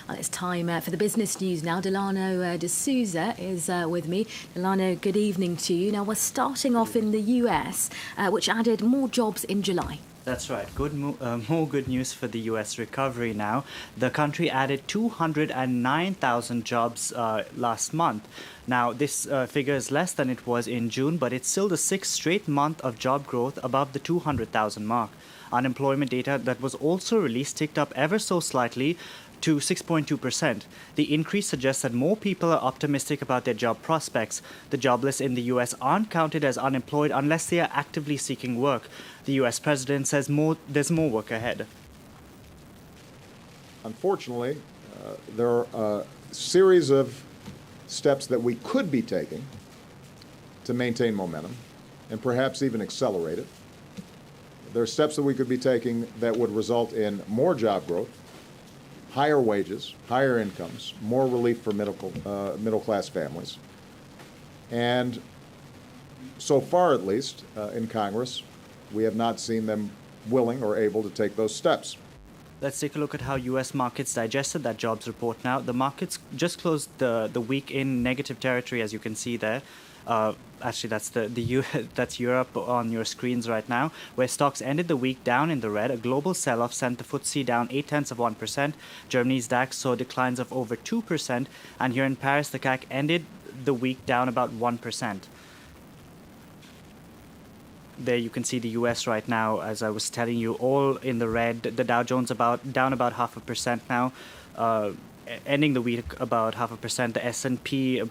It's time for the business news now. Delano De Souza is with me. Delano, good evening to you. Now, we're starting off in the US, which added more jobs in July. That's right. More good news for the U.S. recovery now. The country added 209,000 jobs last month. Now, this figure is less than it was in June, but it's still the sixth straight month of job growth above the 200,000 mark. Unemployment data that was also released ticked up ever so slightly to 6.2%. The increase suggests that more people are optimistic about their job prospects. The jobless in the U.S. aren't counted as unemployed unless they are actively seeking work. The U.S. president says there's more work ahead. Unfortunately, there are a series of steps that we could be taking to maintain momentum and perhaps even accelerate it. There are steps that we could be taking that would result in more job growth, higher wages, higher incomes, more relief for middle-class families. And so far, at least, in Congress, we have not seen them willing or able to take those steps. Let's take a look at how U.S. markets digested that jobs report now. The markets just closed the week in negative territory, as you can see there. Actually, that's Europe on your screens right now, where stocks ended the week down in the red. A global sell-off sent the FTSE down 0.8%. Germany's DAX saw declines of over 2%, and here in Paris, the CAC ended the week down about 1%. There you can see the US right now, as I was telling you, all in the red. The Dow Jones down about 0.5% now, ending the week about 0.5%. The S&P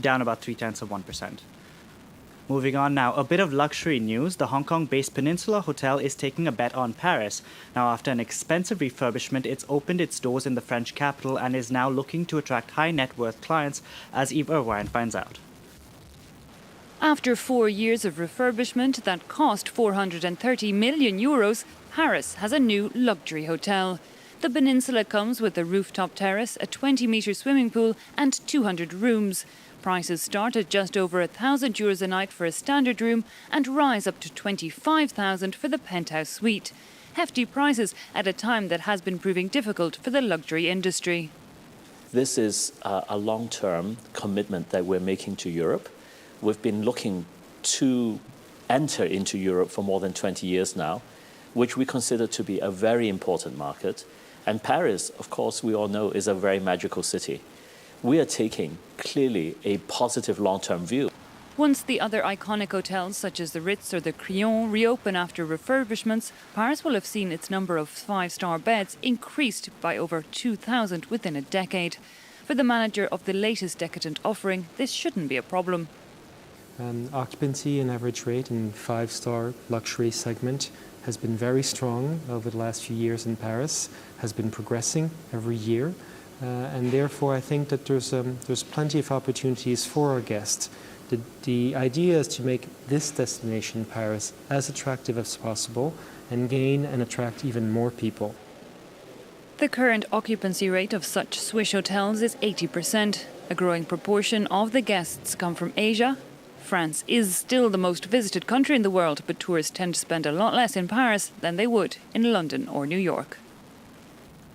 down about 0.3%. Moving on now, a bit of luxury news. The Hong Kong-based Peninsula Hotel is taking a bet on Paris. Now, after an expensive refurbishment, it's opened its doors in the French capital and is now looking to attract high net worth clients, as Eve Irvine finds out. After 4 years of refurbishment that cost 430 million euros, Paris has a new luxury hotel. The Peninsula comes with a rooftop terrace, a 20-metre swimming pool and 200 rooms. Prices start at just over €1,000 a night for a standard room and rise up to 25,000 for the penthouse suite. Hefty prices at a time that has been proving difficult for the luxury industry. This is a long-term commitment that we're making to Europe. We've been looking to enter into Europe for more than 20 years now, which we consider to be a very important market. And Paris, of course, we all know, is a very magical city. We are taking clearly a positive long-term view. Once the other iconic hotels, such as the Ritz or the Crillon, reopen after refurbishments, Paris will have seen its number of five-star beds increased by over 2,000 within a decade. For the manager of the latest decadent offering, this shouldn't be a problem. Occupancy and average rate in five-star luxury segment has been very strong over the last few years in Paris, has been progressing every year. And therefore, I think that there's plenty of opportunities for our guests. The idea is to make this destination, Paris, as attractive as possible and gain and attract even more people. The current occupancy rate of such Swiss hotels is 80%. A growing proportion of the guests come from Asia. France is still the most visited country in the world, but tourists tend to spend a lot less in Paris than they would in London or New York.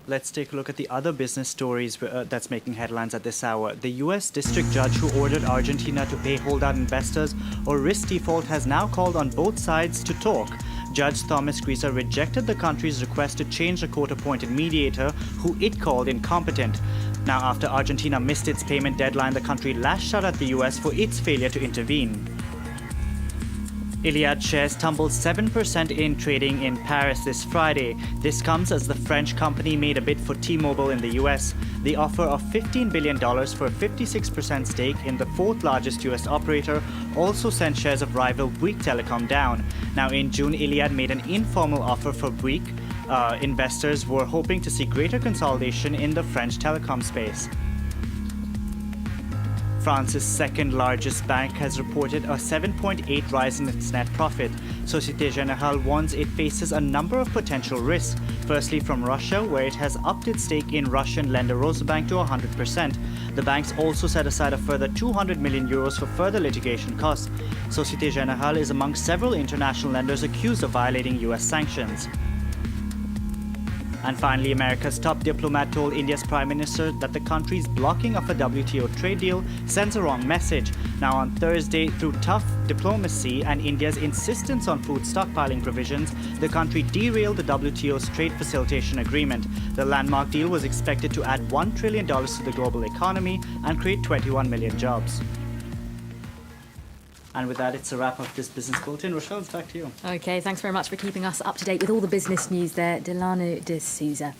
Let's take a look at the other business stories that's making headlines at this hour. The U.S. district judge who ordered Argentina to pay holdout investors or risk default has now called on both sides to talk. Judge Thomas Grieser rejected the country's request to change the court-appointed mediator, who it called incompetent. Now, after Argentina missed its payment deadline, the country lashed out at the U.S. for its failure to intervene. Iliad shares tumbled 7% in trading in Paris this Friday. This comes as the French company made a bid for T-Mobile in the US. The offer of $15 billion for a 56% stake in the fourth largest US operator also sent shares of rival Bouygues Telecom down. Now, in June, Iliad made an informal offer for Bouygues. Investors were hoping to see greater consolidation in the French telecom space. France's second-largest bank has reported a 7.8% rise in its net profit. Société Générale warns it faces a number of potential risks. Firstly, from Russia, where it has upped its stake in Russian lender Rosabank to 100%. The banks also set aside a further €200 million for further litigation costs. Société Générale is among several international lenders accused of violating US sanctions. And finally, America's top diplomat told India's Prime Minister that the country's blocking of a WTO trade deal sends a wrong message. Now, on Thursday, through tough diplomacy and India's insistence on food stockpiling provisions, the country derailed the WTO's trade facilitation agreement. The landmark deal was expected to add $1 trillion to the global economy and create 21 million jobs. And with that, it's a wrap of this business bulletin. Rochelle, it's back to you. OK, thanks very much for keeping us up to date with all the business news there, Delano D'Souza.